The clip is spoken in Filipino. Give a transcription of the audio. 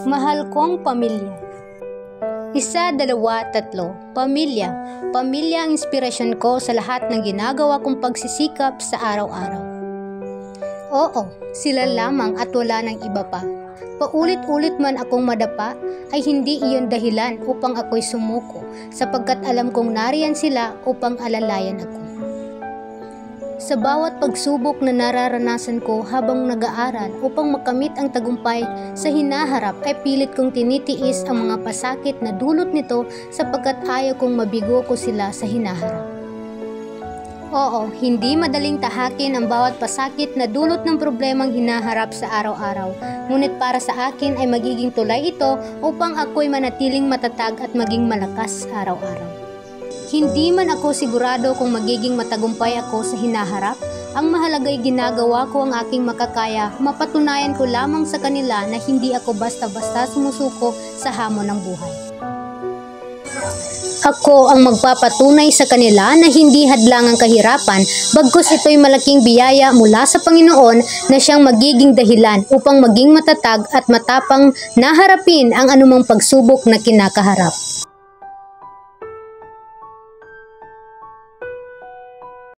Mahal kong pamilya. Isa, dalawa, tatlo. Pamilya. Pamilya ang inspirasyon ko sa lahat ng ginagawa kong pagsisikap sa araw-araw. Oo, sila lamang at wala ng iba pa. Paulit-ulit man akong madapa, ay hindi iyon dahilan upang ako'y sumuko, sapagkat alam kong nariyan sila upang alalayan ako. Sa bawat pagsubok na nararanasan ko habang nag-aaral upang makamit ang tagumpay sa hinaharap ay pilit kong tinitiis ang mga pasakit na dulot nito sapagkat ayaw kong mabigo ko sila sa hinaharap. Oo, hindi madaling tahakin ang bawat pasakit na dulot ng problemang hinaharap sa araw-araw, ngunit para sa akin ay magiging tulay ito upang ako'y manatiling matatag at maging malakas araw-araw. Hindi man ako sigurado kung magiging matagumpay ako sa hinaharap, ang mahalaga'y ginagawa ko ang aking makakaya, mapatunayan ko lamang sa kanila na hindi ako basta-basta sumusuko sa hamon ng buhay. Ako ang magpapatunay sa kanila na hindi hadlang ang kahirapan, bagkus ito'y malaking biyaya mula sa Panginoon na siyang magiging dahilan upang maging matatag at matapang na harapin ang anumang pagsubok na kinakaharap.